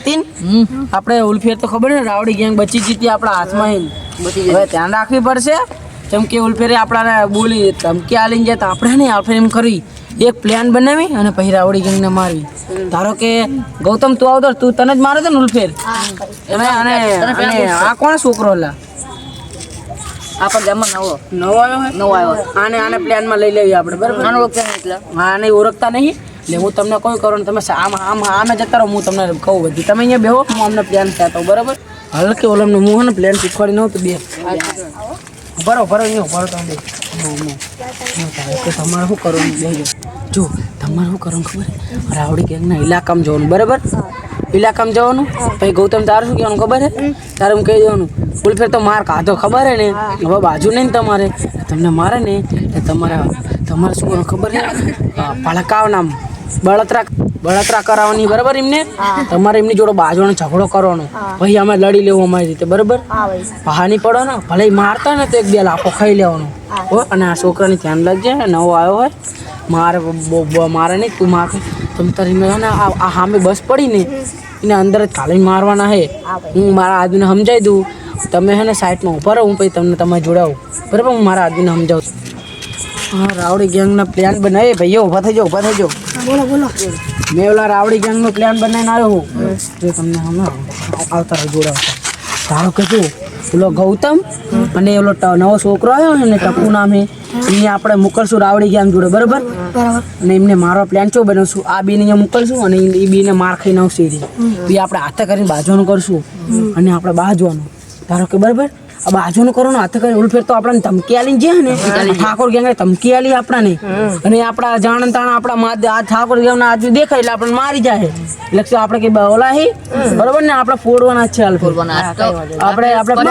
જતીન આપણે ઉલ્ફેર તો ખબર ને રાવડી ગેંગ બચી જીતી આપણા હાથમાં હવે ધ્યાન રાખવી પડશે કેમ કે ઉલ્ફેરે આપણાને બોલી ધમકી આલીને જાય તો આપણે નહીં આપણે એમ કરી એક પ્લાન બનાવી અને પછી રાવડી ગેંગને મારવી ધારો કે ગૌતમ તું આવતો તું તને જ મારે તો ને ઉલ્ફેર અને આ કોણ છોકરો લા આપણા ગામમાં નવો આવ્યો આને પ્લાનમાં લઈ લેવી આપણે બરાબર આને ઓળખતા નહીં એટલે હું તમને કોઈ કરો ને તમે આમે જતા રહો હું તમને કહું બધી તમે અહીંયા બેહો હું અમને પ્લાન કહેતો બરાબર હલકે ઓલમને હું હે ને પ્લાન શીખવાડી નહોતું બે ભરો અહીંયા ભરો તમે તમારે શું કરવાનું બેજો જો તમારે શું કરવાનું ખબર રાવડી ગેંગના ઇલાકામાં જવાનું બરાબર ઇલાકામાં જવાનું પછી ગૌતમ તારે શું કહેવાનું ખબર હે તારે હું કહી દેવાનું ઉલ્ફેર તો માર કાઢો ખબર હે ને હવે બાજુ નહીં ને તમારે તમને મારે ને એ તમારે શું કરવાનું ખબર હે ભડકાવ નામ બળતરા કરાવવાની બરાબર એમને તમારે એમની જોડે બાજુનો ઝઘડો કરવાનો પછી અમે લડી લેવું અમારી રીતે બરાબર હાની પડો ને ભલે મારતા ને તો એક બે લાફો ખાઈ લેવાનો હો અને આ છોકરાની ધ્યાન રાખજે નવો આવ્યો હોય મારે નહીં તું માર તમે તારી ને આ સામે બસ પડી ને એને અંદર જ ખાલી મારવાના હે હું મારા આદમીને સમજાવી દઉં તમે હે ને સાઈડમાં ઉભા રહો હું પછી તમને તમારે જોડાવું બરાબર હું મારા આદમીને સમજાવું હા રાવડી ગેંગના પ્લાન બનાવીએ ભાઈઓ ઊભા થઈ જાઓ બોલો મેં ઓલા રાવડી ગેંગનો પ્લાન બનાવીને આવ્યો હું જો તમને હમણાં આવતા જોડાવતા ધારો કે જો ઓલો ગૌતમ અને ઓલો નવો છોકરો આવ્યો ને ટપુ નામે એને આપણે મોકલશું રાવડી ગેંગ જોડે બરાબર અને એમને મારવા પ્લાન ચો બનાવશું આ બેને અહીંયા મોકલશું અને એ બેને માર ખાઈને આવશે બી આપણે હાથે કરીને બાજવાનું કરશું અને આપણે બાજવાનું ધારો કે બરાબર આ બાજુનું કરો ને હાથે કરીને ઉલ્ફેર તો આપણને ધમકી આલી જાય ને ઠાકોર ગેંગ ધમકી આલી આપણાને અને આપણા જાણ તાણા આપણા આ ઠાકોર ગેંગના આજુ દેખાય એટલે આપણને મારી જાય એટલે આપણે કે ઓલા હી બરોબર ને આપણે ફોડવાના છે આપણે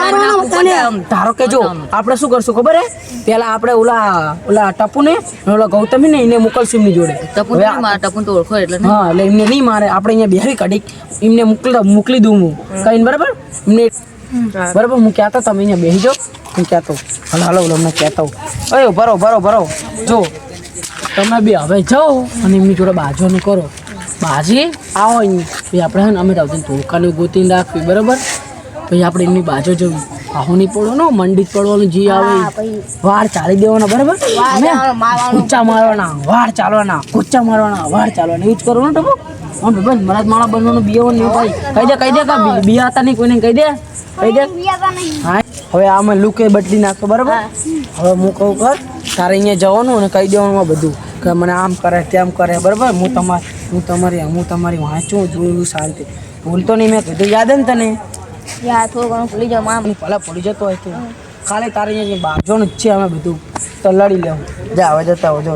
ધારો કે જો આપણે શું કરશું ખબર હે પેલા આપણે ઓલા ટપુ ને ઓલા ગૌતમ ને એને મોકલશું એમની જોડે ટપુ તો ઓળખો એટલે હા એટલે એમને નહીં મારે આપણે અહીંયા બેહરી કડીક એમને મોકલી દઉં હું કહીને બરાબર એમને બરાબર હું કહેતો તમે અહીંયા બેસી જાઓ હું કહેતો હાલો અમને કહેતો અરે ભરો જો તમે બે હવે જાઓ અને એમની જોડે બાજુનું કરો બાજી આવો અહીંયા આપણે હે ને અમે આવતી ધોળકાની ગોતીને રાખવી બરાબર પછી આપણે એમની બાજુ જવું આહો નહીં પડો ને મંડી જ પડવાનું જે આવે વાળ ચાલી દેવાના બરાબર કુચ્ચા મારવાના વાળ ચાલવાના કુચ્ચા મારવાના વાળ ચાલવાના એવું જ કરવાનું ટપુ હા ભાઈ મરાદ માળા બનવાનું બિયાવાનું નહીં ભાઈ કહી દે બિયા હતા નહીં કોઈને કહી દે હા હવે આમાં લુકે બદલી નાખતો બરાબર હવે હું કહું કર તારે અહીંયા જવાનું અને કહી દેવાનું બધું કે મને આમ કરે તેમ કરે બરાબર હું તમારી વાંચું જોયું શાંતિ ભૂલતો નહીં મેં કીધું યાદ ને તને થોડું ઘણું ભૂલી જાવ ભલે ભૂલી જતો હોય તો ખાલી તારે અહીંયા બાજુનું જ છે અમે બધું તો લડી લેવું જા હવે જતા હો જો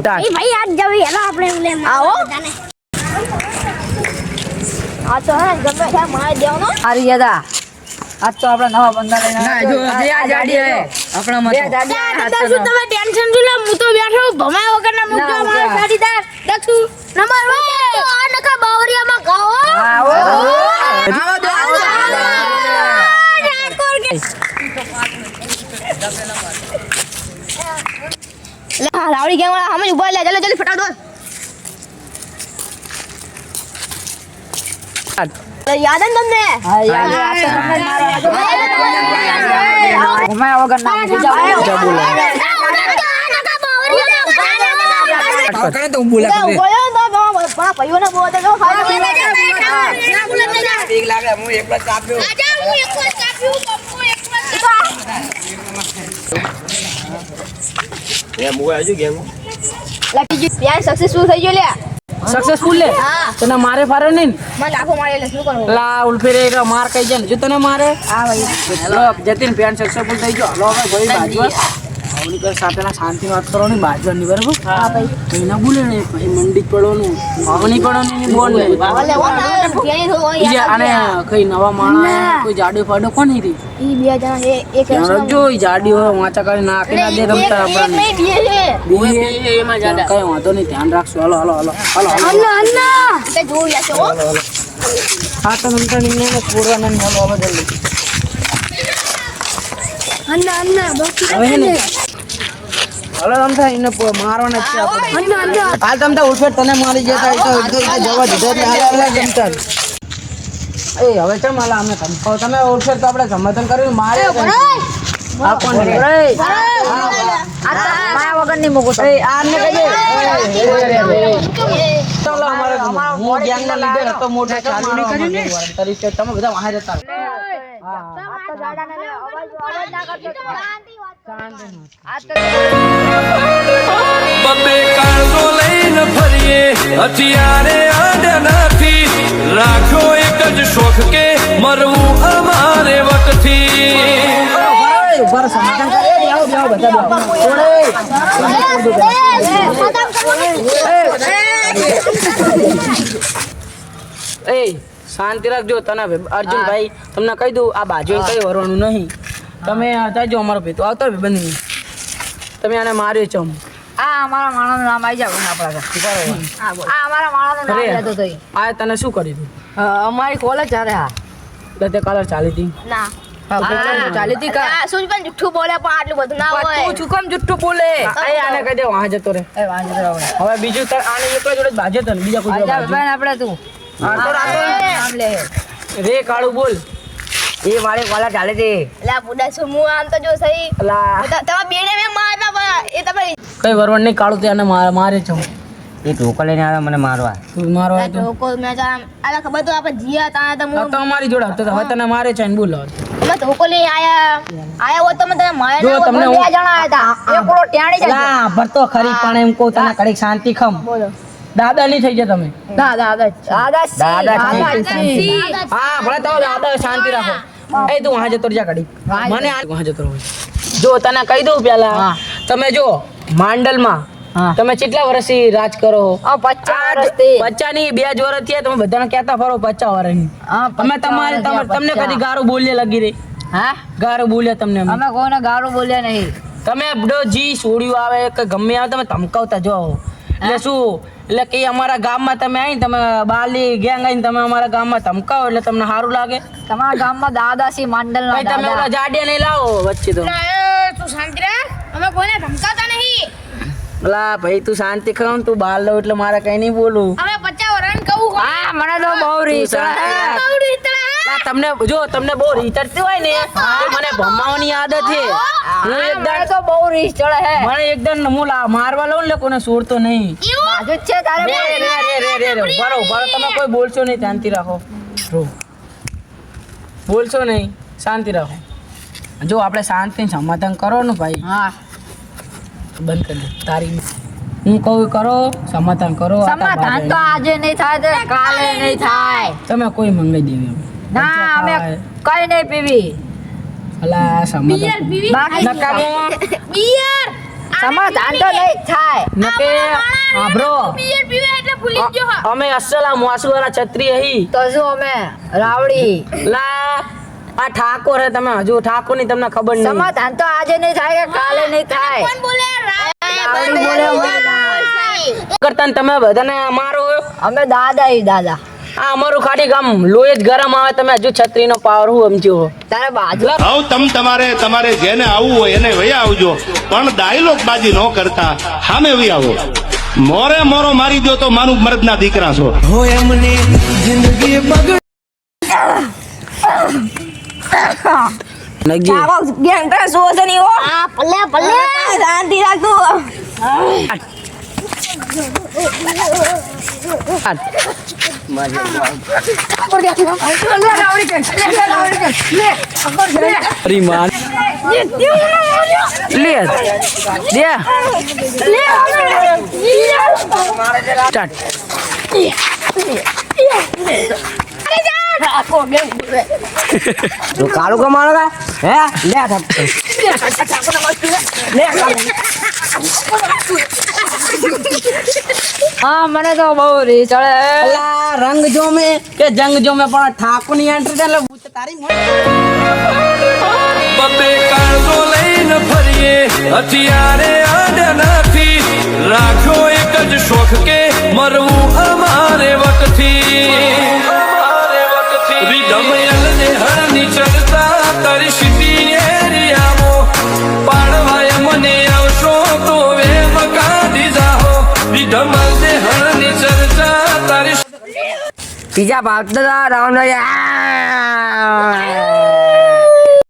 આ તો હે ગમે છે મારે દેવાનો આરી યાદા આજ તો આપણા નવા બંદા લઈને જો બે ગાડી હે આપણા માં દાદા શું તમે ટેન્શન જો લા હું તો બેઠો ભમાય વગરના મુક્તો મારા ગાડીદાર દક્ષુ નંબર 1 આ નખા બાવરિયામાં ગાઓ આવો રાવડી ગેંગ વાળા હમે ઉભા લે જલ્દી ફટાફટ દોડ યાદ હે તમને હા યાદ હે ઘુમાયા વગર ના જા બોલે કરે તો બોલે બોલ્યો તો બા ભાઈઓ ને બોલે તો ઠીક લાગે હું એકલા ચાપ્યો આજા હું એકલા ચાપ્યો બપ્પુ એકલા એ મોય આજો ગેમ લકી જી પ્યાર સક્સેસફુલ થઈ ગયો લે સક્સેસફુલ લે તને મારે ફારે નહીં મને લાખો મારે એટલે શું કરવું લા ઉલ્ફેરે માર કઈ જાય જો તને મારે હા ભાઈ હેલો જતીન પ્યાન સક્સેસફુલ થઈ ગયો હલો હવે ભાઈ બાજુ આવની કર સાથેના શાંતિ વાત કરવાની બાજવાની બરાબર હા ભાઈ કઈ ના ભૂલે ને પછી મંડી પડવાનું આવની પડવાની ની બોલ ને ઈ આને કઈ નવા માણા કોઈ જાડો ફાડો કોણ હી રી ઈ બે જણા એક જો ઈ જાડી હોય વાંચા કરી નાખી ના દે રમતા આપણને બીએ એમાં જાડા કઈ વાંધો નહીં ધ્યાન રાખજો હાલો અન્ના તે જોયા છો હા તો નંતર નિમને છોડવાના ને હાલો હવે જલ્દી અન્ના હવે ને હાલો તમતા એને મારવાના છે આપણે હાલ તમતા ઉઠે તને મારી જતા તો જવા દીધો એટલે હાલ જમતા એ હવે ચમ હાલા અમે ધમકાવો તમે ઓળખે તો આપણે સમાધાન કર્યું મારે આ કોણ રે મારા વગરની મૂકો તો. એ આને કહી દે ચાલો અમારે હું ગેંગના લીડર હતો મોટો ચાલુ નહીં કર્યું ને તરીકે તમે બધા બહાર જતા બબે કાળજો લઈને ફરીએ હથિયારે આડે નથી રાખ્યો એક જ શોખ કે મરવું અમારે વટથી ઉપર સમાધાન કરે આવો બેહો બધા એ શાંતિ રાખજો તને અર્જુનભાઈ તમને કહી દઉં આ બાજુ કઈ વરવાનું નહીં તમે જાજો અમારો ભેતો આવતો બંધ તમે આને માર્યો છો આ અમારા માણસનું નામ આવી જાવ આપણા આ અમારા માણસનું નામ લેતો તો આ તને શું કર્યું હતું અમારી કોલેજ ચાલે હા એટલે તે કલર ચાલી હતી ના ચાલી હતી કા શું પણ જુઠ્ઠું બોલે પણ આટલું બધું ના હોય તું ચુકમ જુઠ્ઠું બોલે આને કહી દે વાહ જતો રે એ વાંધો નહીં હવે બીજું આને એકલા જોડે જ બાજે તને બીજા કોઈ જોડે બાજે. આપણે તું નામ લે રે કાળું બોલ એ મારી કોલેજ ચાલે છે એટલે બુડા શું હું આમ તો જો સહી અલા તમે બેને મેં મારતા પણ એ તમે કઈ વરવણ નહીં કાળું તે આને મારે છો એ ઢોકો લઈને આવ્યા મને મારવા તું મારો હોય તો ધોકો મેં જામ આલા ખબર તો આપણે જીયા તા તો આ તો અમારી જોડે હતો હવે તને મારે છે ને બોલ હવે. અમે ધોકો લઈ આયા હોય તો મેં તમે મારે જો તમને હું- બે જણા આયા હતા એક ઓલો ટેણી છે લા ભરતો ખરી પણ એમ કહું તને કડીક શાંતિ ખમ બોલો દાદા નહીં થઈ જાય તમે દાદા હા ભલે તો દાદા શાંતિ રાખો એ તું વાહ જતો જા કડી મને વાહ જતો રહો જો તને કહી દઉં પેલા તમે જો માંડલમાં તમે કેટલા વર્ષથી રાજ કરો 50 વર્ષથી. 50 ની 2 જ વર્ષ થયા તમે બધાને કહેતા ફરો 50 વર્ષની અમે તમને કદી ગારું બોલીએ લગી રહી હા ગારું બોલ્યા તમને અમે. અમે કોઈને ગાળું બોલ્યા નહીં તમે બધો જી સોડ્યું આવે કે ગમે આવે તમે ધમકાવતા જો એટલે શું એટલે કે અમારા ગામમાં તમે આવીને તમે બાલી ગેંગ આવીને તમે અમારા ગામમાં ધમકાવો એટલે તમને સારું લાગે તમારા ગામમાં દાદાસી માંડલના ભાઈ તમે ઓલા જાડિયા નહીં લાવો વચ્ચે તો તું શાંતિ રાખ અમે કોઈને ધમકાવતા નહીં ઓલા ભાઈ તું શાંતિ ખાવ તું બહાર લો એટલે મારે કઈ નહીં બોલું અમે 50 વરાન કહું હા મને તો બહુ રીસ તમને જો તમને બહુ રીતરતી હોય ને તો મને ભમાવાની આદત છે હું મને એકદમ તો બહુ રીસ ચડે હે મને એકદમ હું મારવા લઉં ને કોને છોડતો નહીં બાજુ જ છે તારે રે બરો તમે કોઈ બોલશો નહીં શાંતિ રાખો રો બોલશો નહીં શાંતિ રાખો જો આપણે શાંતિથી સમાધાન કરો ને ભાઈ હા બંધ કરી દે તારી હું કહું કરો સમાધાન કરો આ તાર સમાધાન તો બાપ આજે નહીં થાય તો કાલે નહીં થાય તમે કોઈ મંગાઈ દેવી ના અમે કઈ નહીં પીવી અલા સમાધાન બાકી નકામો બિયર સમાધાન તો નહીં થાય નકે આભરો બિયર પીવે એટલે ભૂલી ગયો હા અમે અસલા મોસુ વાળા છત્રી હી તો શું અમે રાવડી લા આ ઠાકોર હે તમે હજુ ઠાકોર ની તમને ખબર નહીં સમાધાન તો આજે નહીં થાય કે કાલે નહીં થાય કોણ બોલે રાવડી બોલે કરતા ને તમે બધાને મારો અમે દાદા ઈ દાદા આ અમારું ખાટી ગામ લોહી જ ગરમ આવે તમે હજુ છત્રી નો પાવર હું સમજો તારે બાજુ આવ તમારે જેને આવવું હોય એને વયા આવજો પણ ડાયલોગ બાજી ન કરતા સામે વહી આવો મોરે મોરો મારી દો તો માનું મર્દના દીકરા છો નગજી ગેંગટા સોસની ઓ આ ભલે ભલે શાંતિ રાખો રીમાન લે દે સ્ટાર્ટ તો કાળું કો મારો કા હે લે હા મને તો બહુ રી ચડે અલા રંગ જો મે કે જંગ જો મે પણ ઠાકોર ની એન્ટ્રી એટલે ભૂત તારી બબે કાળજો લઈને ફરીએ હથિયારે આડે નથી રાખ્યો એક જ શોખ કે મરવું અમારે વટથી વિધમયલ ને હરની ચડતા તારી સિટી એરિયામાં પાડવાય મને આવશો તો વેમ કાઢી જાઓ વિધમલ ને હરની ચર્ચા તારી પીઝા ભાવતો રાઉન્ડ